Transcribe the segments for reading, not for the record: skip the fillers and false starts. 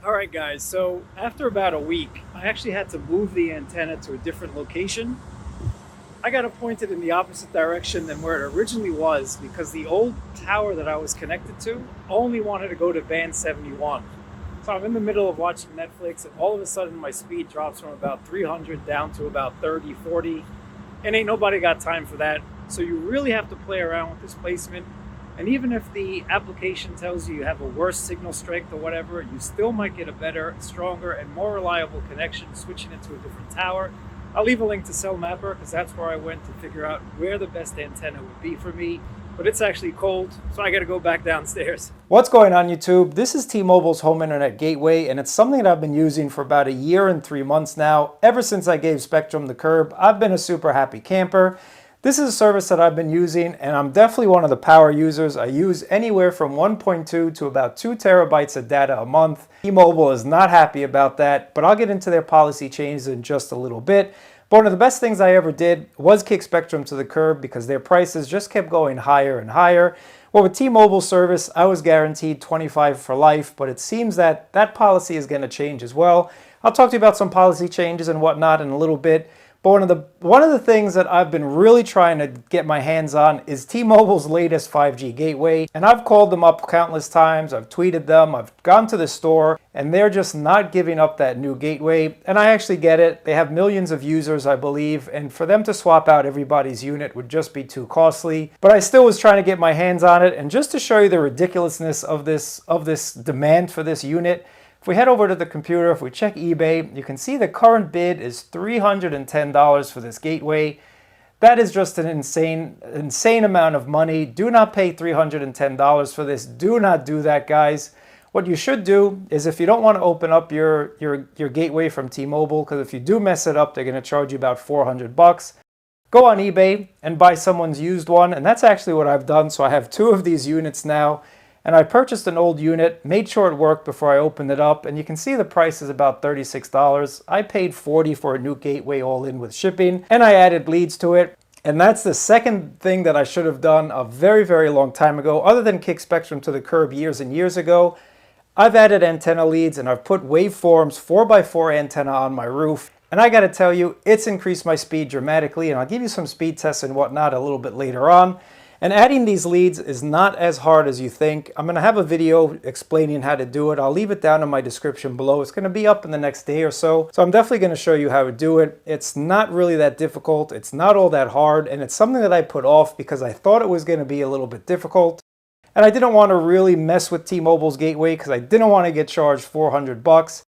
All right, guys. So after about a week, I actually had to move the antenna to a different location. I got pointed in the opposite direction than where it originally was because the old tower that I was connected to only wanted to go to band 71. So I'm in the middle of watching Netflix, and all of a sudden my speed drops from about 300 down to about 30, 40, and ain't nobody got time for that. So you really have to play around with this placement. And even if the application tells you you have a worse signal strength or whatever, you still might get a better, stronger, and more reliable connection switching it to a different tower. I'll leave a link to Cell Mapper because that's where I went to figure out where the best antenna would be for me. But it's actually cold, so I got to go back downstairs. What's going on, YouTube? This is T-Mobile's home internet gateway, and it's something that I've been using for about a year and 3 months now. Ever since I gave Spectrum the curb, I've been a super happy camper. This is a service that I've been using, and I'm definitely one of the power users. I use anywhere from 1.2 to about 2 terabytes of data a month. T-Mobile is not happy about that, but I'll get into their policy changes in just a little bit. But one of the best things I ever did was kick Spectrum to the curb because their prices just kept going higher and higher. Well, with T-Mobile service, I was guaranteed 25 for life, but it seems that that policy is going to change as well. I'll talk to you about some policy changes and whatnot in a little bit. But one of the things that I've been really trying to get my hands on is T-Mobile's latest 5G gateway. And I've called them up countless times, I've tweeted them, I've gone to the store, and they're just not giving up that new gateway. And I actually get it. They have millions of users, I believe, and for them to swap out everybody's unit would just be too costly. But I still was trying to get my hands on it, and just to show you the ridiculousness of this demand for this unit, if we head over to the computer, if we check eBay, you can see the current bid is $310 for this gateway. That is just an insane amount of money. Do not pay $310 for this. Do not do that, guys. What you should do is, if you don't want to open up your gateway from T-Mobile, because if you do mess it up, they're going to charge you about 400 bucks. Go on eBay and buy someone's used one, and that's actually what I've done. So I have 2 of these units now. And I purchased an old unit, made sure it worked before I opened it up, and you can see the price is about $36. I paid $40 for a new gateway all in with shipping, and I added leads to it. And that's the second thing that I should have done a very, very long time ago. Other than kick Spectrum to the curb years and years ago, I've added antenna leads and I've put Waveform's 4x4 antenna on my roof. And I gotta tell you, it's increased my speed dramatically, and I'll give you some speed tests and whatnot a little bit later on. And adding these leads is not as hard as you think. I'm going to have a video explaining how to do it. I'll leave it down in my description below. It's going to be up in the next day or so. So I'm definitely going to show you how to do it. It's not really that difficult. It's not all that hard. And it's something that I put off because I thought it was going to be a little bit difficult. And I didn't want to really mess with T-Mobile's gateway because I didn't want to get charged 400 bucks.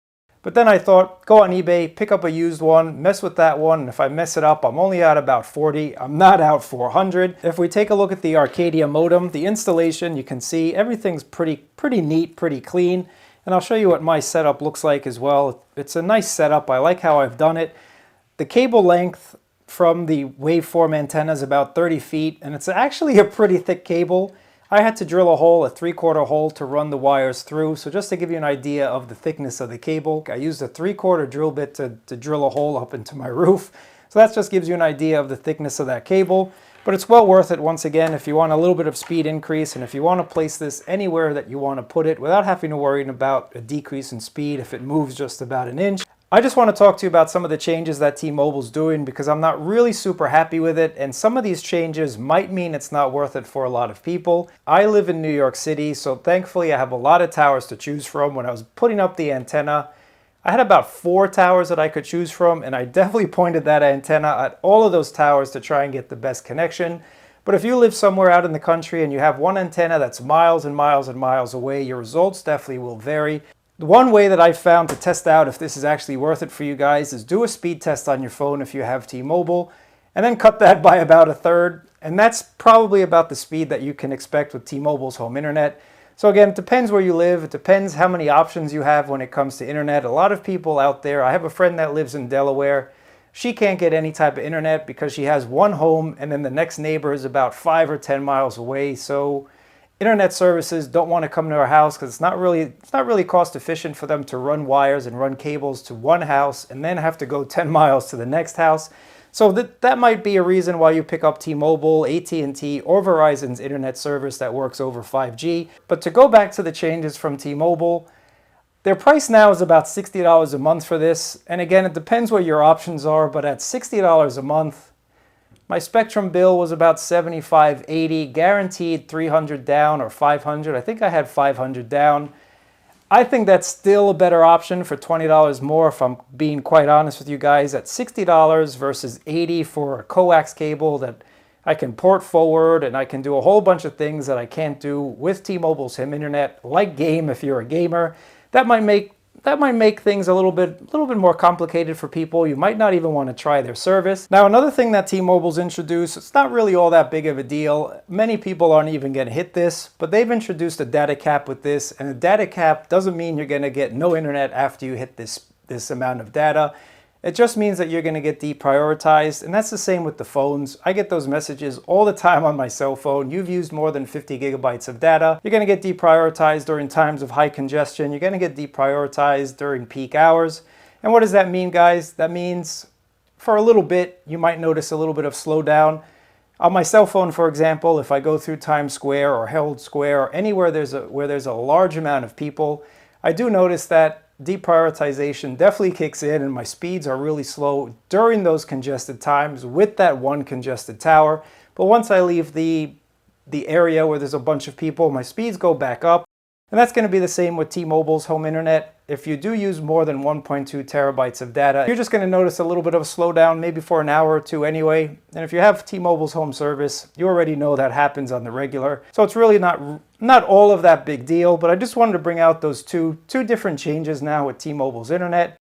But then I thought, go on eBay, pick up a used one, mess with that one, and if I mess it up, I'm only out about 40. I'm not out 400. If we take a look at the Arcadia modem, the installation, you can see everything's pretty neat, pretty clean. And I'll show you what my setup looks like as well. It's a nice setup. I like how I've done it. The cable length from the Waveform antenna is about 30 feet, and it's actually a pretty thick cable. I had to drill a hole, a 3/4 hole, to run the wires through. So just to give you an idea of the thickness of the cable, I used a 3/4 drill bit to drill a hole up into my roof. So that just gives you an idea of the thickness of that cable. But it's well worth it, once again, if you want a little bit of speed increase and if you want to place this anywhere that you want to put it without having to worry about a decrease in speed if it moves just about an inch. I just want to talk to you about some of the changes that T-Mobile's doing because I'm not really super happy with it, and some of these changes might mean it's not worth it for a lot of people. I live in New York City, so thankfully I have a lot of towers to choose from. When I was putting up the antenna, I had about 4 towers that I could choose from, and I definitely pointed that antenna at all of those towers to try and get the best connection. But if you live somewhere out in the country and you have one antenna that's miles and miles and miles away, your results definitely will vary. The one way that I've found to test out if this is actually worth it for you guys is do a speed test on your phone if you have T-Mobile, and then cut that by about a third. And that's probably about the speed that you can expect with T-Mobile's home internet. So again, it depends where you live. It depends how many options you have when it comes to internet. A lot of people out there, I have a friend that lives in Delaware. She can't get any type of internet because she has one home and then the next neighbor is about 5 or 10 miles away. So internet services don't want to come to our house because it's not really cost efficient for them to run wires and run cables to one house and then have to go 10 miles to the next house. So that might be a reason why you pick up T-Mobile, AT&T, or Verizon's internet service that works over 5G. But to go back to the changes from T-Mobile, Their price now is about $60 a month for this. And again, it depends what your options are, but at $60 a month, my Spectrum bill was about $75.80, guaranteed 300 down or 500. I think I had 500 down. I think that's still a better option for $20 more, if I'm being quite honest with you guys, at $60 versus $80 for a coax cable that I can port forward, and I can do a whole bunch of things that I can't do with T-Mobile's home internet, like game if you're a gamer. That might make things a little bit more complicated for people. You might not even want to try their service. Now, another thing that T-Mobile's introduced, it's not really all that big of a deal. Many people aren't even going to hit this, but they've introduced a data cap with this, and a data cap doesn't mean you're going to get no internet after you hit this amount of data. It just means that you're going to get deprioritized, and that's the same with the phones. I get those messages all the time on my cell phone. You've used more than 50 gigabytes of data. You're going to get deprioritized during times of high congestion. You're going to get deprioritized during peak hours. And what does that mean, guys? That means for a little bit, you might notice a little bit of slowdown. On my cell phone, for example, if I go through Times Square or Herald Square or anywhere where there's a large amount of people, I do notice that deprioritization definitely kicks in, and my speeds are really slow during those congested times with that one congested tower. But once I leave the area where there's a bunch of people, my speeds go back up. And that's going to be the same with T-Mobile's home internet. If you do use more than 1.2 terabytes of data, you're just going to notice a little bit of a slowdown, maybe for an hour or two anyway. And if you have T-Mobile's home service, you already know that happens on the regular. So it's really not all of that big deal, but I just wanted to bring out those two different changes now with T-Mobile's internet.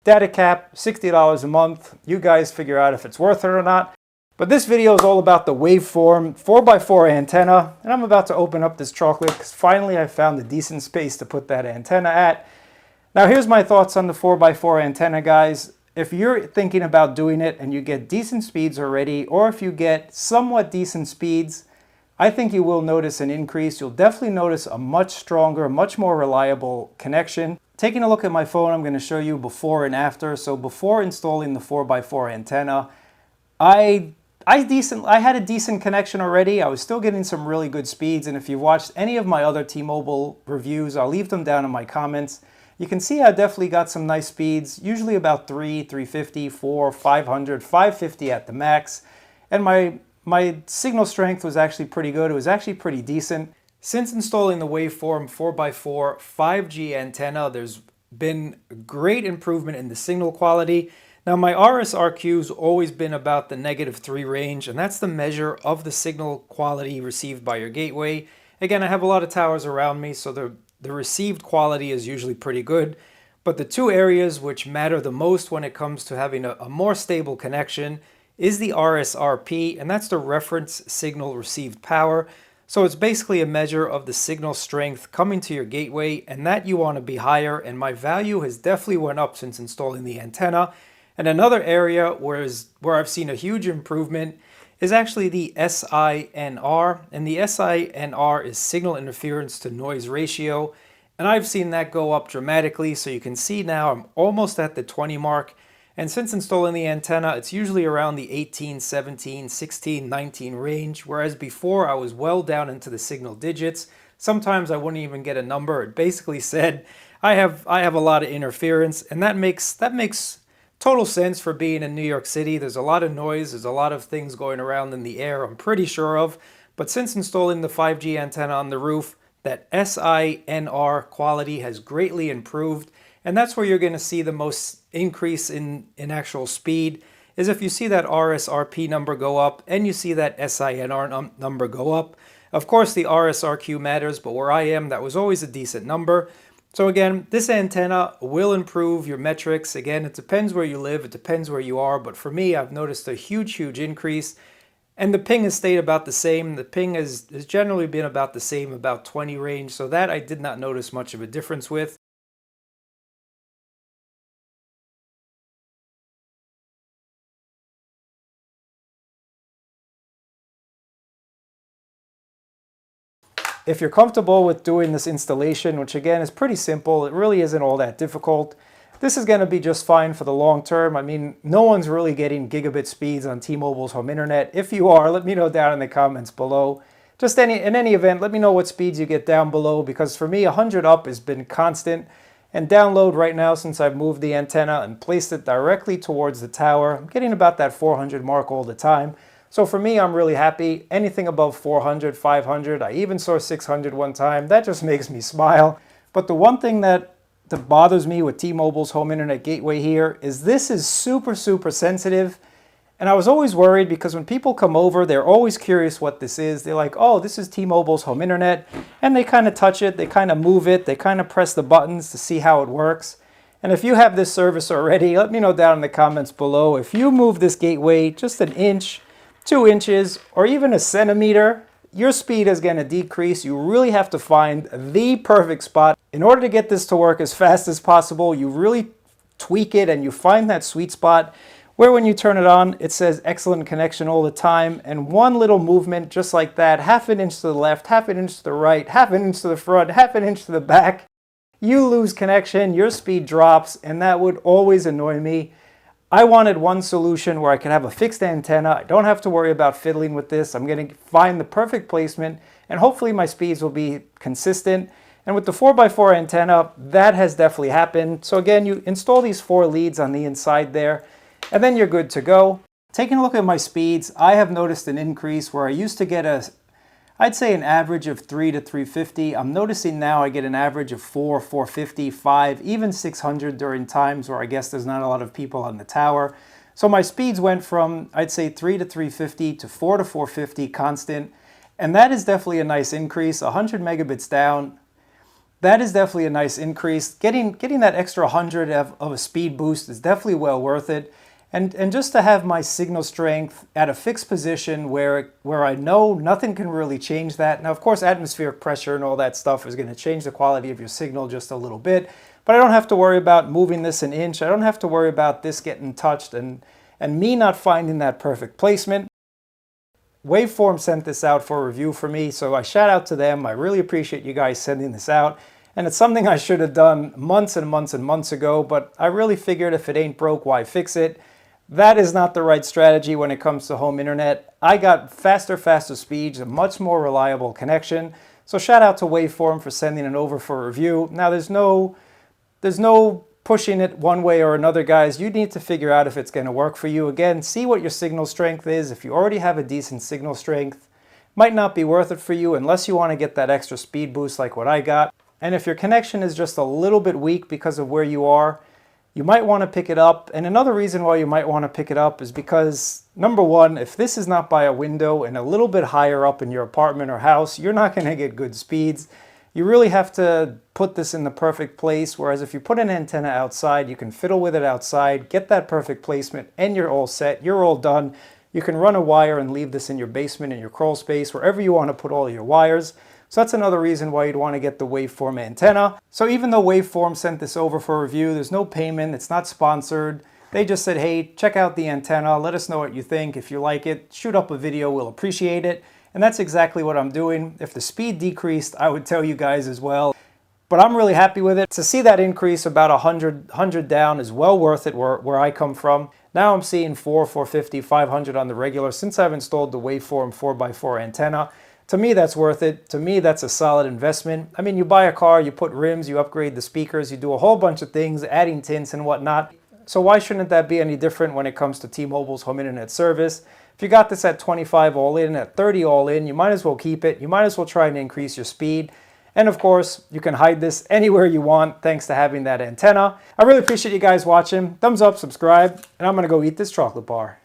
Data cap, $60 a month. You guys figure out if it's worth it or not. But this video is all about the Waveform 4x4 antenna, and I'm about to open up this chocolate because finally I found a decent space to put that antenna at. Now here's my thoughts on the 4x4 antenna, guys. If you're thinking about doing it and you get decent speeds already, or if you get somewhat decent speeds, I think you will notice an increase. You'll definitely notice a much stronger, much more reliable connection. Taking a look at my phone, I'm going to show you before and after. So before installing the 4x4 antenna, I had a decent connection already. I was still getting some really good speeds, and if you've watched any of my other T-Mobile reviews, I'll leave them down in my comments. You can see I definitely got some nice speeds, usually about 350, 4, 500, 550 at the max. And my signal strength was actually pretty good. It was actually pretty decent. Since installing the Waveform 4x4 5G antenna, there's been great improvement in the signal quality. Now my RSRQ's always been about the -3 range, and that's the measure of the signal quality received by your gateway. Again, I have a lot of towers around me, so the received quality is usually pretty good. But the two areas which matter the most when it comes to having a more stable connection is the RSRP, and that's the reference signal received power. So it's basically a measure of the signal strength coming to your gateway, and that you want to be higher, and my value has definitely went up since installing the antenna. And another area where I've seen a huge improvement is actually the SINR, and the SINR is signal interference to noise ratio, and I've seen that go up dramatically. So you can see now I'm almost at the 20 mark, and since installing the antenna, it's usually around the 18, 17, 16, 19 range, whereas before I was well down into the signal digits. Sometimes I wouldn't even get a number. It basically said I have a lot of interference, and that makes total sense for being in New York City. There's a lot of noise, there's a lot of things going around in the air, I'm pretty sure of. But since installing the 5G antenna on the roof, that SINR quality has greatly improved. And that's where you're going to see the most increase in actual speed, is if you see that RSRP number go up and you see that SINR number go up. Of course, the RSRQ matters, but where I am, that was always a decent number. So again, this antenna will improve your metrics. Again, it depends where you live, it depends where you are, but for me, I've noticed a huge increase. And the ping has stayed about the same. The ping has generally been about the same, about 20 range, so that I did not notice much of a difference with. If you're comfortable with doing this installation, which again is pretty simple, it really isn't all that difficult, this is going to be just fine for the long term. I mean, no one's really getting gigabit speeds on T-Mobile's home internet. If you are, let me know down in the comments below. In any event, let me know what speeds you get down below, because for me, 100 up has been constant. and download right now since I've moved the antenna and placed it directly towards the tower. I'm getting about that 400 mark all the time. So for me, I'm really happy. Anything above 400, 500, I even saw 600 one time. That just makes me smile. But the one thing that bothers me with T-Mobile's home internet gateway here is this is super, super sensitive. And I was always worried because when people come over, they're always curious what this is. They're like, oh, this is T-Mobile's home internet. And they kind of touch it, they kind of move it, they kind of press the buttons to see how it works. And if you have this service already, let me know down in the comments below. If you move this gateway just an inch, 2 inches, or even a centimeter, your speed is going to decrease. You really have to find the perfect spot. In order to get this to work as fast as possible, you really tweak it and you find that sweet spot where when you turn it on, it says excellent connection all the time, and one little movement just like that, half an inch to the left, half an inch to the right, half an inch to the front, half an inch to the back, you lose connection, your speed drops, and that would always annoy me. I wanted one solution where I could have a fixed antenna. I don't have to worry about fiddling with this. I'm going to find the perfect placement, and hopefully my speeds will be consistent. And with the 4x4 antenna, that has definitely happened. So again, you install these 4 leads on the inside there, and then you're good to go. Taking a look at my speeds, I have noticed an increase where I used to get I'd say an average of 3 to 350. I'm noticing now I get an average of 4, 450, 5, even 600 during times where I guess there's not a lot of people on the tower. So my speeds went from, I'd say 3 to 350 to 4 to 450 constant. And that is definitely a nice increase, 100 megabits down. That is definitely a nice increase. Getting that extra 100 of a speed boost is definitely well worth it. And just to have my signal strength at a fixed position where I know nothing can really change that. Now, of course, atmospheric pressure and all that stuff is going to change the quality of your signal just a little bit, but I don't have to worry about moving this an inch. I don't have to worry about this getting touched and me not finding that perfect placement. Waveform sent this out for a review for me, so I shout out to them. I really appreciate you guys sending this out. And it's something I should have done months and months and months ago, but I really figured if it ain't broke, why fix it? That is not the right strategy when it comes to home internet. I got faster speeds, a much more reliable connection. So shout out to Waveform for sending it over for a review. Now there's no pushing it one way or another, guys. You need to figure out if it's going to work for you. Again, see what your signal strength is. If you already have a decent signal strength, might not be worth it for you unless you want to get that extra speed boost like what I got. And if your connection is just a little bit weak because of where you are, you might want to pick it up. And another reason why you might want to pick it up is because, number one, if this is not by a window and a little bit higher up in your apartment or house, you're not going to get good speeds. You really have to put this in the perfect place, whereas if you put an antenna outside, you can fiddle with it outside, get that perfect placement, and you're all set, you're all done. You can run a wire and leave this in your basement, in your crawl space, wherever you want to put all your wires. So that's another reason why you'd want to get the Waveform antenna. So even though Waveform sent this over for review, there's no payment, it's not sponsored. They just said, hey, check out the antenna, let us know what you think. If you like it, shoot up a video, we'll appreciate it. And that's exactly what I'm doing. If the speed decreased, I would tell you guys as well. But I'm really happy with it. To see that increase about 100 down is well worth it where I come from. Now I'm seeing 450, 500 on the regular since I've installed the Waveform 4x4 antenna. To me, that's worth it. To me, that's a solid investment. I mean, you buy a car, you put rims, you upgrade the speakers, you do a whole bunch of things, adding tints and whatnot. So why shouldn't that be any different when it comes to T-Mobile's home internet service? If you got this at 25 all in, at 30 all in, you might as well keep it. You might as well try and increase your speed. And of course, you can hide this anywhere you want thanks to having that antenna. I really appreciate you guys watching. Thumbs up, subscribe, and I'm gonna go eat this chocolate bar.